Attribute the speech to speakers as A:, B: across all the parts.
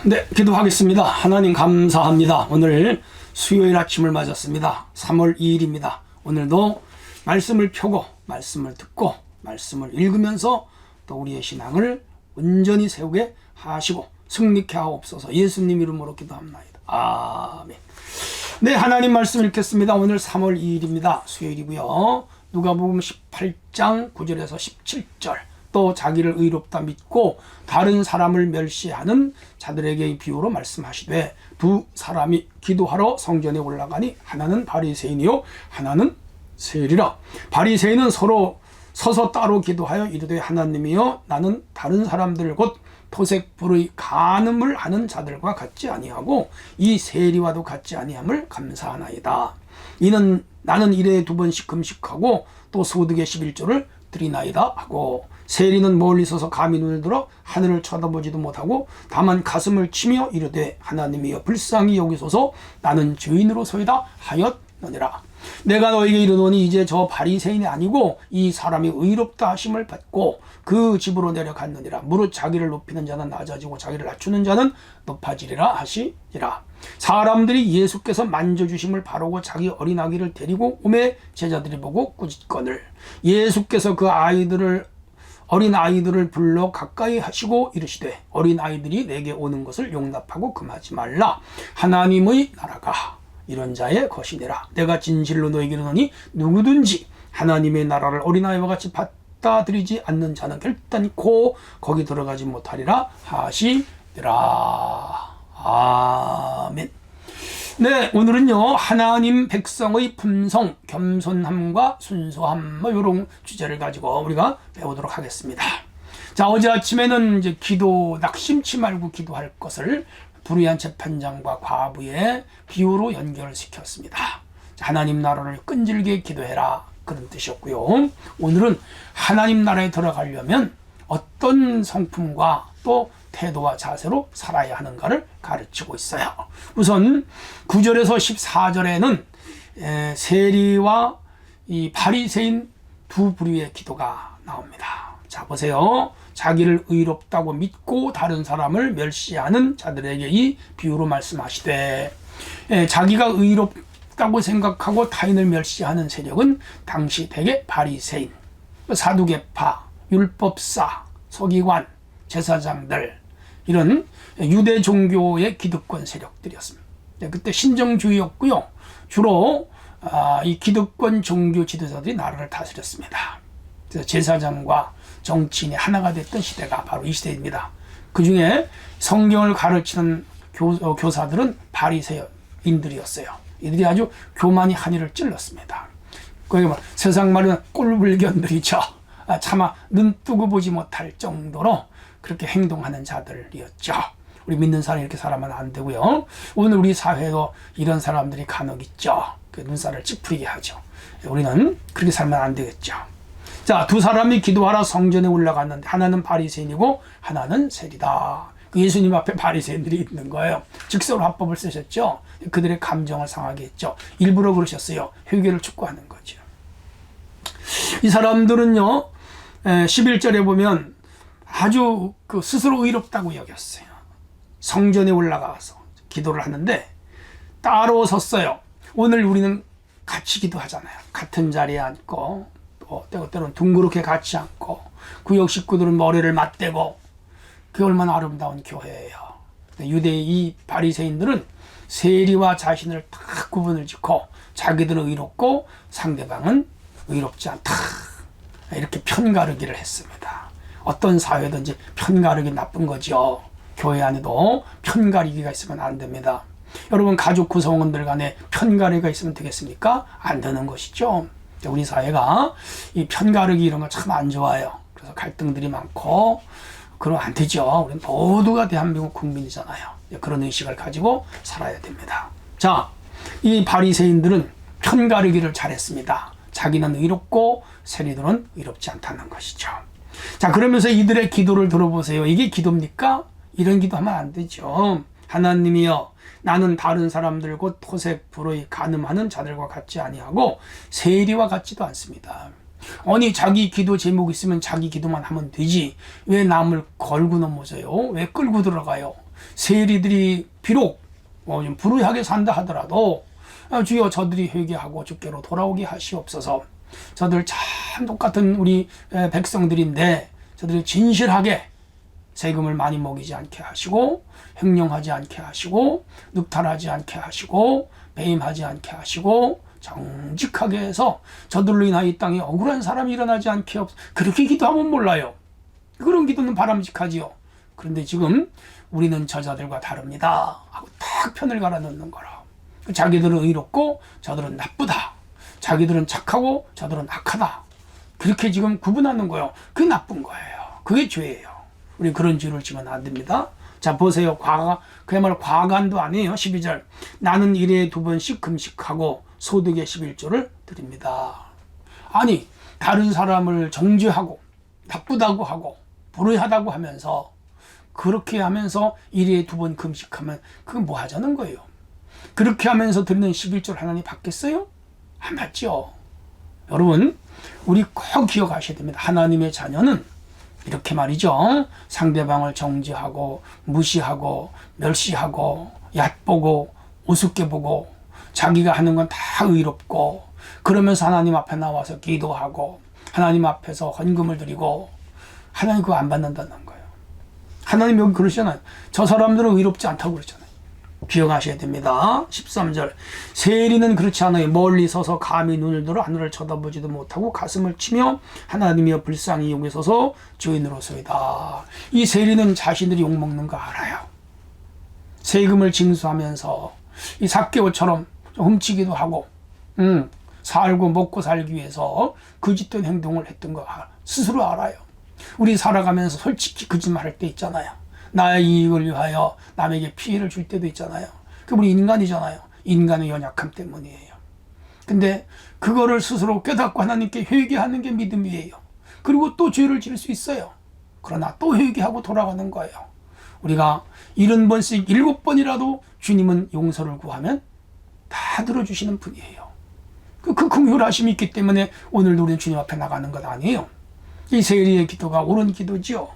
A: 네, 기도하겠습니다. 하나님 감사합니다. 오늘 수요일 아침을 맞았습니다. 3월 2일입니다. 오늘도 말씀을 펴고 말씀을 듣고 말씀을 읽으면서 또 우리의 신앙을 온전히 세우게 하시고 승리케 하옵소서. 예수님 이름으로 기도합나이다. 아멘. 네, 하나님 말씀 읽겠습니다. 오늘 3월 2일입니다. 수요일이고요. 누가복음 18장 9절에서 17절. 또 자기를 의롭다 믿고 다른 사람을 멸시하는 자들에게 비유로 말씀하시되, 두 사람이 기도하러 성전에 올라가니 하나는 바리새인이요 하나는 세리라. 바리새인은 서로 서서 따로 기도하여 이르되, 하나님이여, 나는 다른 사람들 곧 토색불의 간음을 하는 자들과 같지 아니하고 이 세리와도 같지 아니함을 감사하나이다. 이는 나는 일에 2번씩 금식하고 또 소득의 11조를 드리나이다 하고, 세리는 멀리 서서 감히 눈을 들어 하늘을 쳐다보지도 못하고 다만 가슴을 치며 이르되, 하나님이여, 불쌍히 여기소서, 나는 죄인으로소이다 하였느니라. 내가 너에게 이르노니 이제 저 바리새인이 아니고 이 사람이 의롭다 하심을 받고 그 집으로 내려갔느니라. 무릇 자기를 높이는 자는 낮아지고 자기를 낮추는 자는 높아지리라 하시니라. 사람들이 예수께서 만져주심을 바라고 자기 어린아기를 데리고 오매 제자들이 보고 꾸짖거늘 예수께서 그 어린 아이들을 불러 가까이 하시고 이르시되, 어린 아이들이 내게 오는 것을 용납하고 금하지 말라. 하나님의 나라가 이런 자의 것이니라. 내가 진실로 너에게 이르노니 누구든지 하나님의 나라를 어린아이와 같이 받아들이지 않는 자는 결단코 거기 들어가지 못하리라 하시니라. 아멘. 네, 오늘은요, 하나님 백성의 품성, 겸손함과 순수함, 이런 주제를 가지고 우리가 배우도록 하겠습니다. 자, 어제 아침에는 이제 낙심치 말고 기도할 것을 불의한 재판장과 과부의 비유로 연결시켰습니다. 하나님 나라를 끈질게 기도해라, 그런 뜻이었고요. 오늘은 하나님 나라에 들어가려면 어떤 성품과 또 태도와 자세로 살아야 하는가를 가르치고 있어요. 우선 9절에서 14절에는 세리와 이 바리새인 두 부류의 기도가 나옵니다. 자, 보세요. 자기를 의롭다고 믿고 다른 사람을 멸시하는 자들에게 이 비유로 말씀하시되, 자기가 의롭다고 생각하고 타인을 멸시하는 세력은 당시 대개 바리새인, 사두개파, 율법사, 서기관, 제사장들, 이런 유대 종교의 기득권 세력들이었습니다. 그때 신정주의였고요. 주로 이 기득권 종교 지도자들이 나라를 다스렸습니다. 그래서 제사장과 정치인이 하나가 됐던 시대가 바로 이 시대입니다. 그 중에 성경을 가르치는 교사들은 바리새인들이었어요. 이들이 아주 교만이 한이를 찔렀습니다. 거기 세상 말은 꼴불견들이죠. 차마 눈 뜨고 보지 못할 정도로 그렇게 행동하는 자들이었죠. 우리 믿는 사람이 이렇게 살아면 안 되고요. 오늘 우리 사회도 이런 사람들이 간혹 있죠. 그 눈살을 찌푸리게 하죠. 우리는 그렇게 살면 안 되겠죠. 자, 두 사람이 기도하러 성전에 올라갔는데 하나는 바리새인이고 하나는 세리다. 예수님 앞에 바리새인들이 있는 거예요. 직설 화법을 쓰셨죠. 그들의 감정을 상하게 했죠. 일부러 그러셨어요. 회개를 촉구하는 거죠. 이 사람들은요, 11절에 보면 아주 스스로 의롭다고 여겼어요. 성전에 올라가서 기도를 하는데 따로 섰어요. 오늘 우리는 같이 기도하잖아요. 같은 자리에 앉고 또 때때로는 둥그렇게 같이 앉고 구역 식구들은 머리를 맞대고, 그게 얼마나 아름다운 교회예요. 유대의 이 바리새인들은 세리와 자신을 딱 구분을 짓고 자기들은 의롭고 상대방은 의롭지 않다, 이렇게 편가르기를 했습니다. 어떤 사회든지 편가르기 나쁜 거죠. 교회 안에도 편가르기가 있으면 안 됩니다. 여러분, 가족 구성원들 간에 편가르기가 있으면 되겠습니까? 안 되는 것이죠. 우리 사회가 이 편가르기 이런 거 참 안 좋아요. 그래서 갈등들이 많고 그러면 안 되죠. 우리는 모두가 대한민국 국민이잖아요. 그런 의식을 가지고 살아야 됩니다. 자, 이 바리새인들은 편가르기를 잘했습니다. 자기는 의롭고 세리들은 의롭지 않다는 것이죠. 자, 그러면서 이들의 기도를 들어보세요. 이게 기도입니까? 이런 기도하면 안 되죠. 하나님이여, 나는 다른 사람들 곧 토색, 불의, 간음하는 자들과 같지 아니하고 세리와 같지도 않습니다. 아니, 자기 기도 제목 있으면 자기 기도만 하면 되지 왜 남을 걸고 넘어져요? 왜 끌고 들어가요? 세리들이 비록 좀 불의하게 산다 하더라도 주여 저들이 회개하고 주께로 돌아오게 하시옵소서. 저들 참 똑같은 우리 백성들인데 저들이 진실하게 세금을 많이 먹이지 않게 하시고 횡령하지 않게 하시고 늑탈하지 않게 하시고 배임하지 않게 하시고 정직하게 해서 저들로 인하여 이 땅에 억울한 사람이 일어나지 않게 그렇게 기도하면 몰라요. 그런 기도는 바람직하지요. 그런데 지금 우리는 저자들과 다릅니다 하고 딱 편을 갈아 넣는 거라. 자기들은 의롭고 저들은 나쁘다. 자기들은 착하고 저들은 악하다. 그렇게 지금 구분하는 거예요. 그게 나쁜 거예요. 그게 죄예요. 우리 그런 죄를 지면 안 됩니다. 자, 보세요. 그야말로 과간도 아니에요. 12절. 나는 일에 2번씩 금식하고 소득의 11조를 드립니다. 아니, 다른 사람을 정죄하고 나쁘다고 하고 불의하다고 하면서 그렇게 하면서 일에 2번 금식하면 그건 뭐 하자는 거예요. 그렇게 하면서 드리는 11조를 하나님 받겠어요? 안 받죠. 여러분, 우리 꼭 기억하셔야 됩니다. 하나님의 자녀는 이렇게 말이죠. 상대방을 정죄하고 무시하고 멸시하고 얕보고 우습게 보고 자기가 하는 건 다 의롭고 그러면서 하나님 앞에 나와서 기도하고 하나님 앞에서 헌금을 드리고 하나님 그거 안 받는다는 거예요. 하나님 여기 그러시잖아요. 저 사람들은 의롭지 않다고 그러잖아요. 기억하셔야 됩니다. 13절. 세리는 그렇지 않아요. 멀리 서서 감히 눈을 들어 하늘을 쳐다보지도 못하고 가슴을 치며 하나님이여 불쌍히 여기소서 주인으로소이다. 이 세리는 자신들이 욕먹는 거 알아요. 세금을 징수하면서 이 삭개오처럼 훔치기도 하고 살고 먹고 살기 위해서 거짓된 행동을 했던 거 스스로 알아요. 우리 살아가면서 솔직히 거짓말할 때 있잖아요. 나의 이익을 위하여 남에게 피해를 줄 때도 있잖아요. 그 우리 인간이잖아요. 인간의 연약함 때문이에요. 근데 그거를 스스로 깨닫고 하나님께 회개하는 게 믿음이에요. 그리고 또 죄를 지을 수 있어요. 그러나 또 회개하고 돌아가는 거예요. 우리가 70번씩 7번이라도 주님은 용서를 구하면 다 들어주시는 분이에요. 그 긍휼하심이 있기 때문에 오늘도 우리는 주님 앞에 나가는 것 아니에요. 이 세리의 기도가 옳은 기도지요.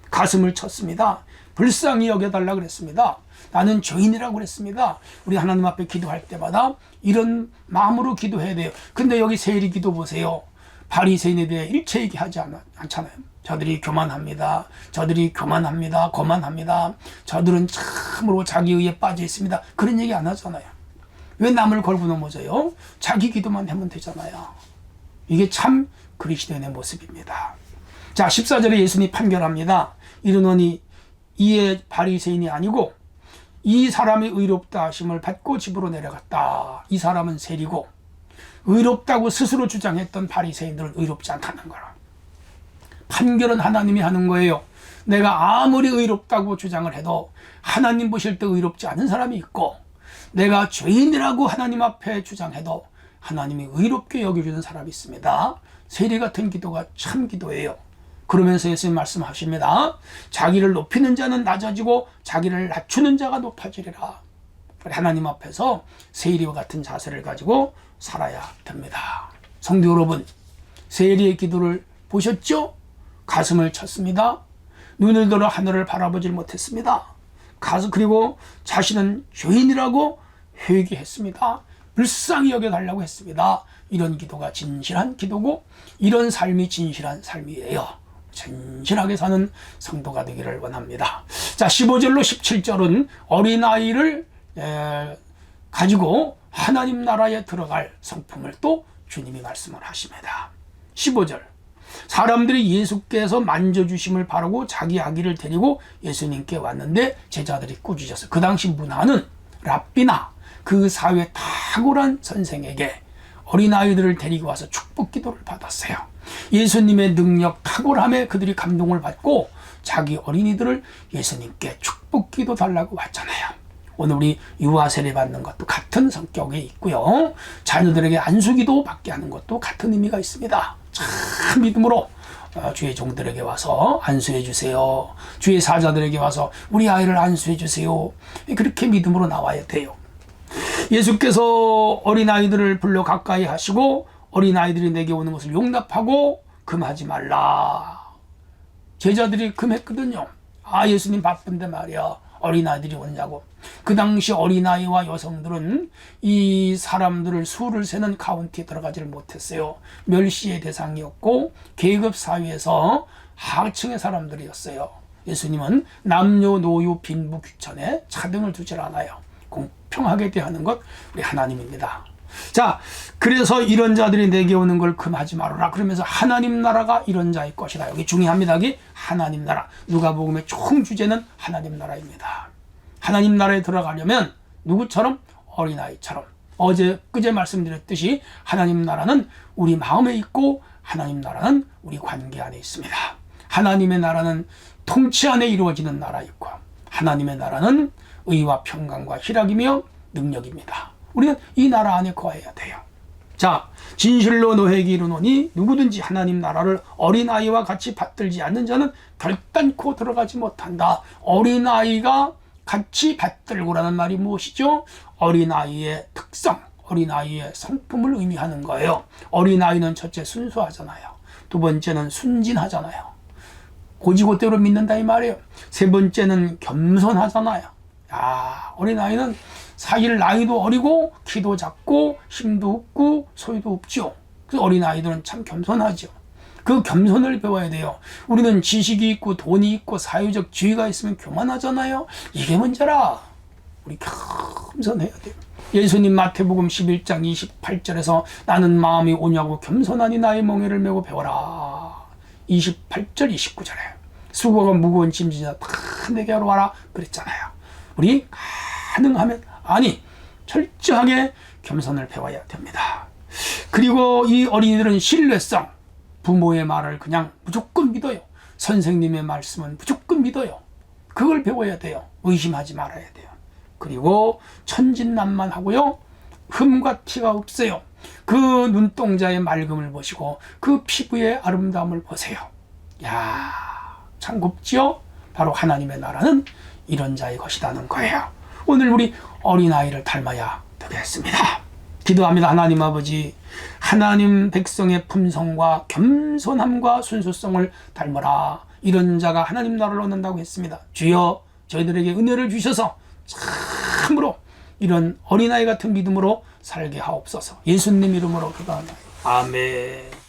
A: 가슴을 쳤습니다. 불쌍히 여겨달라 그랬습니다. 나는 죄인이라고 그랬습니다. 우리 하나님 앞에 기도할 때마다 이런 마음으로 기도해야 돼요. 근데 여기 세리 기도 보세요. 바리새인에 대해 일체 얘기하지 않잖아요. 저들이 교만합니다. 저들이 교만합니다. 거만합니다. 저들은 참으로 자기의에 빠져 있습니다. 그런 얘기 안 하잖아요. 왜 남을 걸고 넘어져요? 자기 기도만 하면 되잖아요. 이게 참 그리스도인의 모습입니다. 자, 14절에 예수님이 판결합니다. 이르노니 이에 바리새인이 아니고 이 사람이 의롭다 하심을 받고 집으로 내려갔다. 이 사람은 세리고 의롭다고 스스로 주장했던 바리새인들은 의롭지 않다는 거라. 판결은 하나님이 하는 거예요. 내가 아무리 의롭다고 주장을 해도 하나님 보실 때 의롭지 않은 사람이 있고 내가 죄인이라고 하나님 앞에 주장해도 하나님이 의롭게 여겨주는 사람이 있습니다. 세리 같은 기도가 참 기도예요. 그러면서 예수님 말씀하십니다. 자기를 높이는 자는 낮아지고 자기를 낮추는 자가 높아지리라. 하나님 앞에서 세리와 같은 자세를 가지고 살아야 됩니다. 성도 여러분, 세리의 기도를 보셨죠? 가슴을 쳤습니다. 눈을 들어 하늘을 바라보질 못했습니다. 그리고 자신은 죄인이라고 회개했습니다. 불쌍히 여겨달라고 했습니다. 이런 기도가 진실한 기도고 이런 삶이 진실한 삶이에요. 진실하게 사는 성도가 되기를 원합니다. 자, 15절로 17절은 어린아이를 가지고 하나님 나라에 들어갈 성품을 또 주님이 말씀을 하십니다. 15절. 사람들이 예수께서 만져주심을 바라고 자기 아기를 데리고 예수님께 왔는데 제자들이 꾸짖었어요. 그 당시 문화는 랍비나 그 사회 탁월한 선생에게 어린아이들을 데리고 와서 축복 기도를 받았어요. 예수님의 능력 탁월함에 그들이 감동을 받고 자기 어린이들을 예수님께 축복 기도 달라고 왔잖아요. 오늘 우리 유아 세례 받는 것도 같은 성격에 있고요. 자녀들에게 안수기도 받게 하는 것도 같은 의미가 있습니다. 참 믿음으로 주의 종들에게 와서 안수해 주세요. 주의 사자들에게 와서 우리 아이를 안수해 주세요. 그렇게 믿음으로 나와야 돼요. 예수께서 어린아이들을 불러 가까이 하시고 어린아이들이 내게 오는 것을 용납하고 금하지 말라. 제자들이 금했거든요. 아, 예수님 바쁜데 말이야. 어린아이들이 오느냐고. 그 당시 어린아이와 여성들은 이 사람들을 수를 세는 카운트에 들어가지를 못했어요. 멸시의 대상이었고 계급 사회에서 하층의 사람들이었어요. 예수님은 남녀노소 빈부 귀천에 차등을 두질 않아요. 공평하게 대하는 것 우리 하나님입니다. 자, 그래서 이런 자들이 내게 오는 걸 금하지 말아라. 그러면서 하나님 나라가 이런 자의 것이다. 여기 중요합니다. 여기 하나님 나라. 누가복음의 총 주제는 하나님 나라입니다. 하나님 나라에 들어가려면 누구처럼? 어린아이처럼. 그제 말씀드렸듯이 하나님 나라는 우리 마음에 있고 하나님 나라는 우리 관계 안에 있습니다. 하나님의 나라는 통치 안에 이루어지는 나라이고 하나님의 나라는 의와 평강과 희락이며 능력입니다. 우리는 이 나라 안에 거해야 돼요. 자, 진실로 너에게 이르노니 누구든지 하나님 나라를 어린아이와 같이 받들지 않는 자는 결단코 들어가지 못한다. 어린아이가 같이 받들고라는 말이 무엇이죠? 어린아이의 특성, 어린아이의 성품을 의미하는 거예요. 어린아이는 첫째 순수하잖아요. 두 번째는 순진하잖아요. 고지고대로 믿는다 이 말이에요. 세 번째는 겸손하잖아요. 어린아이는 사실 나이도 어리고 키도 작고 힘도 없고 소유도 없죠. 그래서 어린아이들은 참 겸손하죠. 그 겸손을 배워야 돼요. 우리는 지식이 있고 돈이 있고 사회적 지위가 있으면 교만하잖아요. 이게 문제라. 우리 겸손해야 돼요. 예수님 마태복음 11장 28절에서 나는 마음이 오냐고 겸손하니 나의 멍에를 메고 배워라. 28절 29절에 수고가 무거운 짐지자 다 내게 하러 와라 그랬잖아요. 우리 가능하면 철저하게 겸손을 배워야 됩니다. 그리고 이 어린이들은 신뢰성, 부모의 말을 그냥 무조건 믿어요. 선생님의 말씀은 무조건 믿어요. 그걸 배워야 돼요. 의심하지 말아야 돼요. 그리고 천진난만하고요. 흠과 티가 없어요. 그 눈동자의 맑음을 보시고 그 피부의 아름다움을 보세요. 참 곱지요? 바로 하나님의 나라는 이런 자의 것이라는 거예요. 오늘 우리 어린아이를 닮아야 되겠습니다. 기도합니다. 하나님 아버지, 하나님 백성의 품성과 겸손함과 순수성을 닮아라. 이런 자가 하나님 나라를 얻는다고 했습니다. 주여, 저희들에게 은혜를 주셔서 참으로 이런 어린아이 같은 믿음으로 살게 하옵소서. 예수님 이름으로 기도합니다. 아멘.